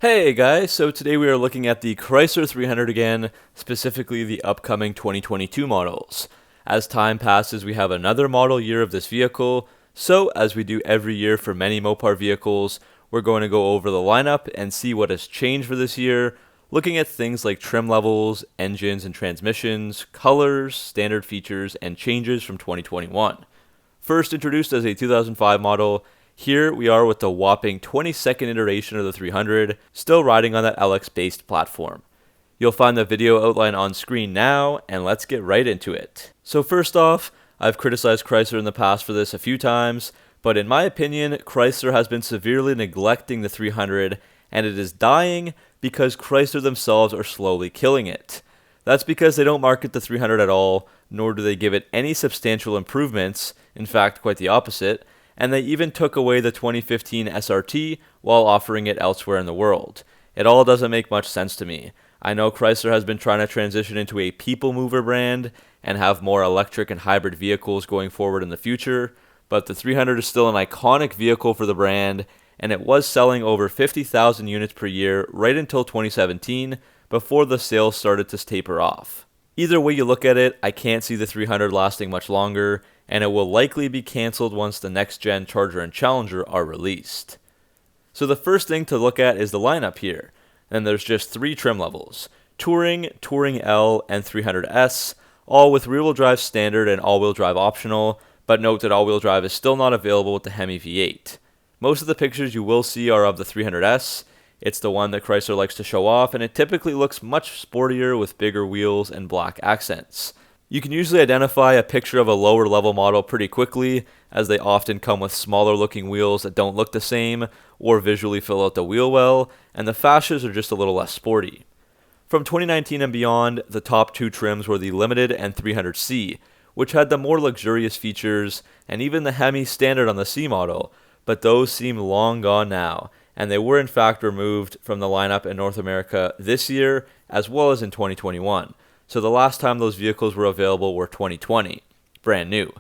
Hey guys, so today we are looking at the Chrysler 300 again, specifically the upcoming 2022 models. As time passes, we have another model year of this vehicle, so as we do every year for many Mopar vehicles, we're going to go over the lineup and see what has changed for this year, looking at things like trim levels, engines and transmissions, colors, standard features, and changes from 2021. First introduced as a 2005 model, here we are with the whopping 22nd iteration of the 300, still riding on that LX-based platform. You'll find the video outline on screen now, and let's get right into it. So first off, I've criticized Chrysler in the past for this a few times, but in my opinion, Chrysler has been severely neglecting the 300, and it is dying because Chrysler themselves are slowly killing it. That's because they don't market the 300 at all, nor do they give it any substantial improvements, in fact quite the opposite, and they even took away the 2015 SRT while offering it elsewhere in the world. It all doesn't make much sense to me. I know Chrysler has been trying to transition into a people mover brand and have more electric and hybrid vehicles going forward in the future, but the 300 is still an iconic vehicle for the brand, and it was selling over 50,000 units per year right until 2017, before the sales started to taper off. Either way you look at it, I can't see the 300 lasting much longer, and it will likely be cancelled once the next-gen Charger and Challenger are released. So the first thing to look at is the lineup here, and there's just 3 trim levels: Touring, Touring L, and 300S, all with rear-wheel drive standard and all-wheel drive optional, but note that all-wheel drive is still not available with the Hemi V8. Most of the pictures you will see are of the 300S. It's the one that Chrysler likes to show off, and it typically looks much sportier with bigger wheels and black accents. You can usually identify a picture of a lower level model pretty quickly, as they often come with smaller looking wheels that don't look the same or visually fill out the wheel well, and the fascias are just a little less sporty. From 2019 and beyond, the top 2 trims were the Limited and 300C, which had the more luxurious features, and even the Hemi standard on the C model, but those seem long gone now, and they were in fact removed from the lineup in North America this year as well as in 2021. So the last time those vehicles were available were 2020, brand new.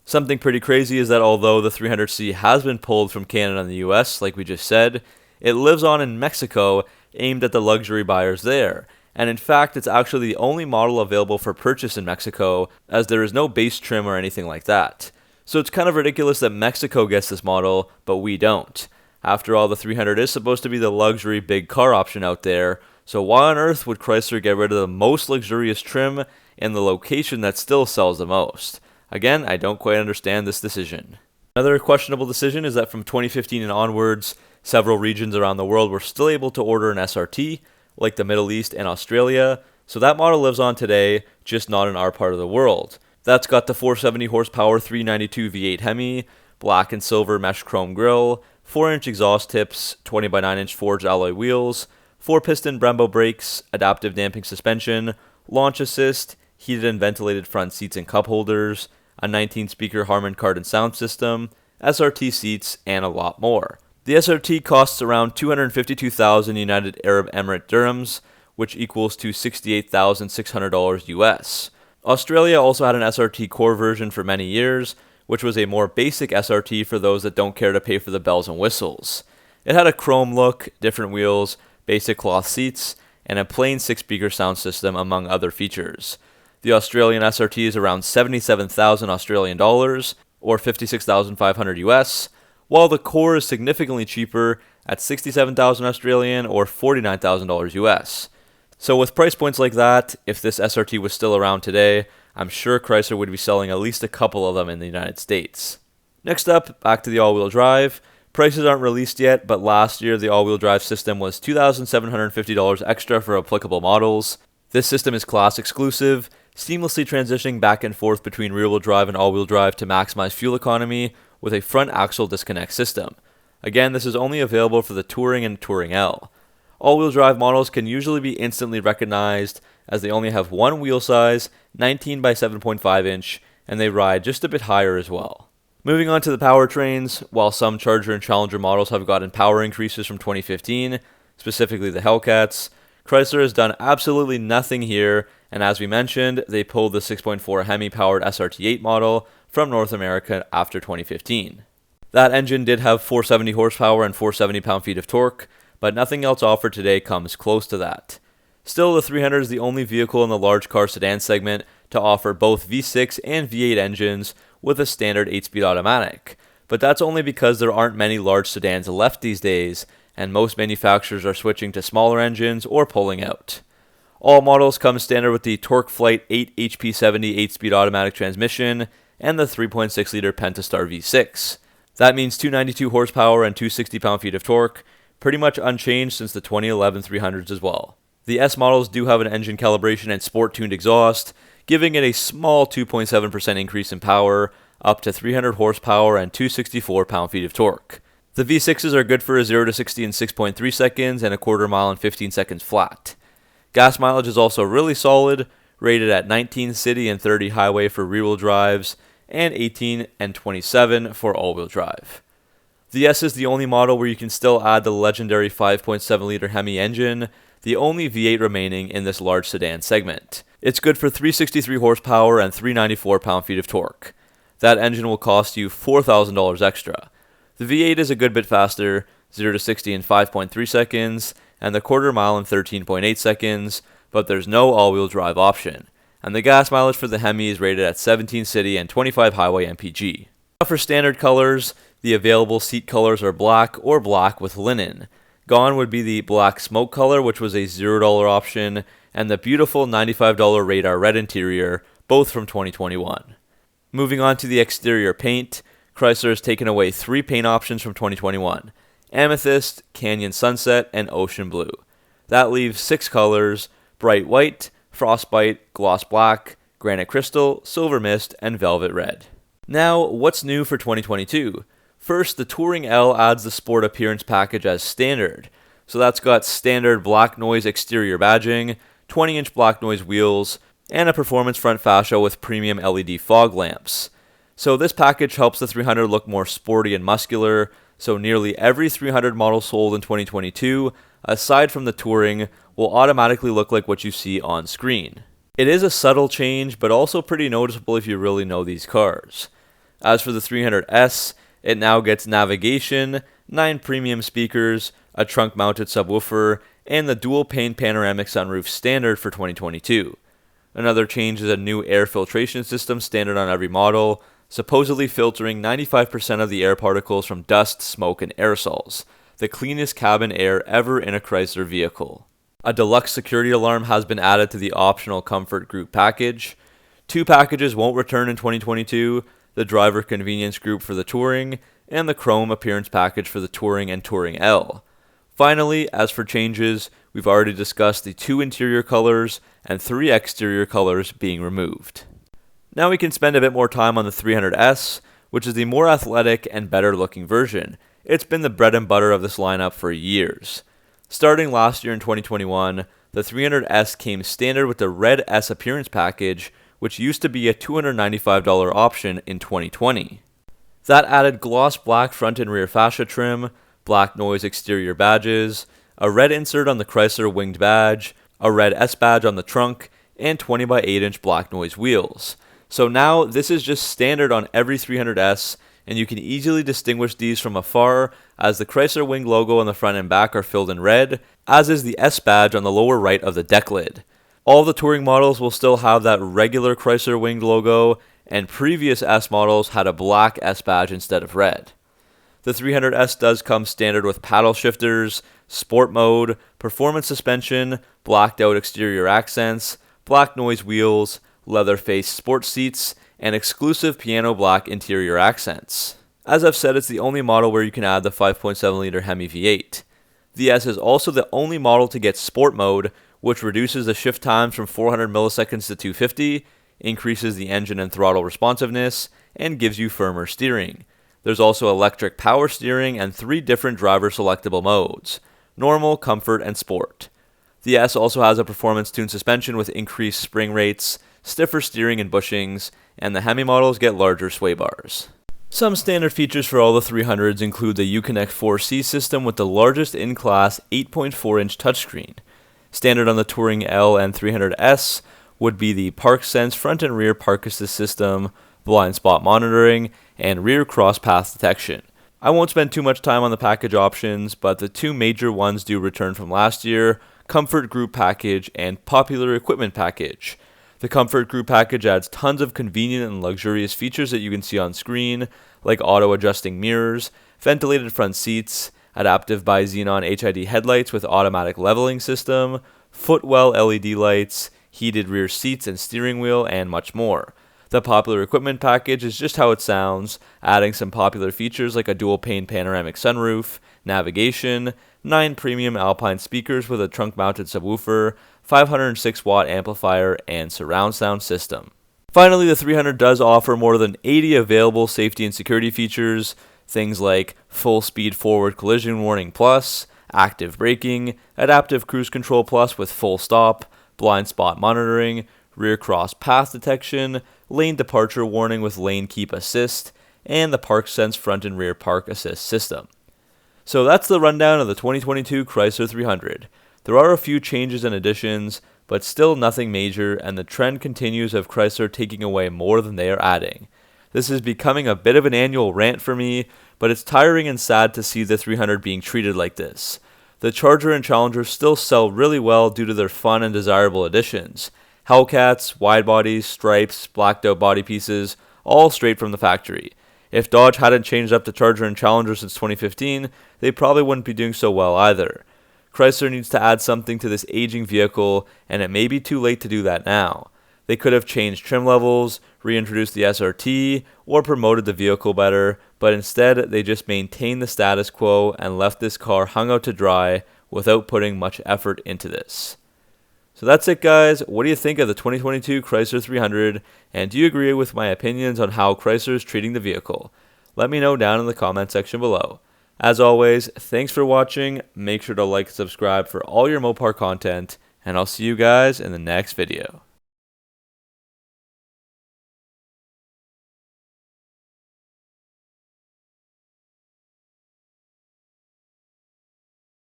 Something pretty crazy is that although the 300C has been pulled from Canada and the US, like we just said, it lives on in Mexico, aimed at the luxury buyers there. And in fact, it's actually the only model available for purchase in Mexico, as there is no base trim or anything like that. So it's kind of ridiculous that Mexico gets this model, but we don't. After all, the 300 is supposed to be the luxury big car option out there, so why on earth would Chrysler get rid of the most luxurious trim in the location that still sells the most? Again, I don't quite understand this decision. Another questionable decision is that from 2015 and onwards, several regions around the world were still able to order an SRT, like the Middle East and Australia, so that model lives on today, just not in our part of the world. That's got the 470 horsepower 392 V8 Hemi, black and silver mesh chrome grille, 4-inch exhaust tips, 20 by 9-inch forged alloy wheels, 4-piston Brembo brakes, adaptive damping suspension, launch assist, heated and ventilated front seats and cup holders, a 19-speaker Harman Kardon sound system, SRT seats, and a lot more. The SRT costs around 252,000 United Arab Emirate dirhams, which equals to $68,600 US. Australia also had an SRT core version for many years, which was a more basic SRT for those that don't care to pay for the bells and whistles. It had a chrome look, different wheels, basic cloth seats, and a plain 6-speaker sound system, among other features. The Australian SRT is around 77,000 Australian dollars, or 56,500 US, while the core is significantly cheaper at 67,000 Australian or $49,000 US. So with price points like that, if this SRT was still around today, I'm sure Chrysler would be selling at least a couple of them in the United States. Next up, back to the all-wheel drive. Prices aren't released yet, but last year the all-wheel drive system was $2,750 extra for applicable models. This system is class exclusive, seamlessly transitioning back and forth between rear-wheel drive and all-wheel drive to maximize fuel economy with a front axle disconnect system. Again, this is only available for the Touring and Touring L. All-wheel drive models can usually be instantly recognized as they only have one wheel size, 19 by 7.5 inch, and they ride just a bit higher as well. Moving on to the powertrains, while some Charger and Challenger models have gotten power increases from 2015, specifically the Hellcats, Chrysler has done absolutely nothing here, and as we mentioned, they pulled the 6.4 Hemi-powered SRT8 model from North America after 2015. That engine did have 470 horsepower and 470 pound-feet of torque, but nothing else offered today comes close to that. Still, the 300 is the only vehicle in the large car sedan segment to offer both V6 and V8 engines with a standard 8-speed automatic, but that's only because there aren't many large sedans left these days, and most manufacturers are switching to smaller engines or pulling out. All models come standard with the TorqueFlite 8 HP70 8-speed automatic transmission and the 3.6-liter Pentastar V6. That means 292 horsepower and 260 pound-feet of torque, pretty much unchanged since the 2011 300s as well. The S models do have an engine calibration and sport-tuned exhaust, giving it a small 2.7% increase in power, up to 300 horsepower and 264 pound-feet of torque. The V6s are good for a 0 to 60 in 6.3 seconds and a quarter mile in 15 seconds flat. Gas mileage is also really solid, rated at 19 city and 30 highway for rear-wheel drives, and 18 and 27 for all-wheel drive. The S is the only model where you can still add the legendary 5.7-liter Hemi engine, the only V8 remaining in this large sedan segment. It's good for 363 horsepower and 394 pound-feet of torque. That engine will cost you $4,000 extra. The V8 is a good bit faster, 0 to 60 in 5.3 seconds, and the quarter mile in 13.8 seconds, but there's no all-wheel drive option. And the gas mileage for the Hemi is rated at 17 city and 25 highway MPG. Now for standard colors, the available seat colors are black or black with linen. Gone would be the black smoke color, which was a $0 option, and the beautiful $95 radar red interior, both from 2021. Moving on to the exterior paint, Chrysler has taken away 3 paint options from 2021: Amethyst, Canyon Sunset, and Ocean Blue. That leaves 6 colors: Bright White, Frostbite, Gloss Black, Granite Crystal, Silver Mist, and Velvet Red. Now, what's new for 2022? First, the Touring L adds the Sport Appearance package as standard. So that's got standard black noise exterior badging, 20-inch black noise wheels, and a performance front fascia with premium LED fog lamps. So this package helps the 300 look more sporty and muscular, so nearly every 300 model sold in 2022, aside from the Touring, will automatically look like what you see on screen. It is a subtle change, but also pretty noticeable if you really know these cars. As for the 300S, it now gets navigation, 9 premium speakers, a trunk-mounted subwoofer, and the dual-pane panoramic sunroof standard for 2022. Another change is a new air filtration system standard on every model, supposedly filtering 95% of the air particles from dust, smoke, and aerosols, the cleanest cabin air ever in a Chrysler vehicle. A deluxe security alarm has been added to the optional Comfort Group package. 2 packages won't return in 2022, the Driver Convenience Group for the Touring, and the Chrome Appearance package for the Touring and Touring L. Finally, as for changes, we've already discussed the 2 interior colors and 3 exterior colors being removed. Now we can spend a bit more time on the 300S, which is the more athletic and better looking version. It's been the bread and butter of this lineup for years. Starting last year in 2021, the 300S came standard with the Red S Appearance package, which used to be a $295 option in 2020. That added gloss black front and rear fascia trim, black noise exterior badges, a red insert on the Chrysler winged badge, a red S badge on the trunk, and 20 by 8 inch black noise wheels. So now this is just standard on every 300S, and you can easily distinguish these from afar as the Chrysler wing logo on the front and back are filled in red, as is the S badge on the lower right of the deck lid. All the Touring models will still have that regular Chrysler winged logo, and previous S models had a black S badge instead of red. The 300S does come standard with paddle shifters, sport mode, performance suspension, blacked out exterior accents, black noise wheels, leather-faced sports seats, and exclusive piano black interior accents. As I've said, it's the only model where you can add the 5.7-liter Hemi V8. The S is also the only model to get sport mode, which reduces the shift times from 400 milliseconds to 250, increases the engine and throttle responsiveness, and gives you firmer steering. There's also electric power steering and 3 different driver selectable modes: normal, comfort, and sport. The S also has a performance-tuned suspension with increased spring rates, stiffer steering and bushings, and the Hemi models get larger sway bars. Some standard features for all the 300s include the Uconnect 4C system with the largest in-class 8.4-inch touchscreen. Standard on the Touring L and 300S would be the ParkSense front and rear park assist system, blind spot monitoring, and rear cross path detection. I won't spend too much time on the package options, but the two major ones do return from last year: Comfort Group Package and Popular Equipment Package. The Comfort Group Package adds tons of convenient and luxurious features that you can see on screen, like auto-adjusting mirrors, ventilated front seats, adaptive bi-xenon HID headlights with automatic leveling system, footwell LED lights, heated rear seats and steering wheel, and much more. The Popular Equipment Package is just how it sounds, adding some popular features like a dual-pane panoramic sunroof, navigation, 9 premium Alpine speakers with a trunk-mounted subwoofer, 506-watt amplifier, and surround sound system. Finally, the 300 does offer more than 80 available safety and security features, things like full speed forward collision warning plus, active braking, adaptive cruise control plus with full stop, blind spot monitoring, rear cross path detection, lane departure warning with lane keep assist, and the ParkSense front and rear park assist system. So that's the rundown of the 2022 Chrysler 300. There are a few changes and additions, but still nothing major, and the trend continues of Chrysler taking away more than they are adding. This is becoming a bit of an annual rant for me, but it's tiring and sad to see the 300 being treated like this. The Charger and Challenger still sell really well due to their fun and desirable additions. Hellcats, wide bodies, stripes, blacked out body pieces, all straight from the factory. If Dodge hadn't changed up the Charger and Challenger since 2015, they probably wouldn't be doing so well either. Chrysler needs to add something to this aging vehicle, and it may be too late to do that now. They could have changed trim levels, reintroduced the SRT, or promoted the vehicle better, but instead they just maintained the status quo and left this car hung out to dry without putting much effort into this. So that's it, guys. What do you think of the 2022 Chrysler 300, and do you agree with my opinions on how Chrysler is treating the vehicle? Let me know down in the comment section below. As always, thanks for watching. Make sure to like and subscribe for all your Mopar content, and I'll see you guys in the next video.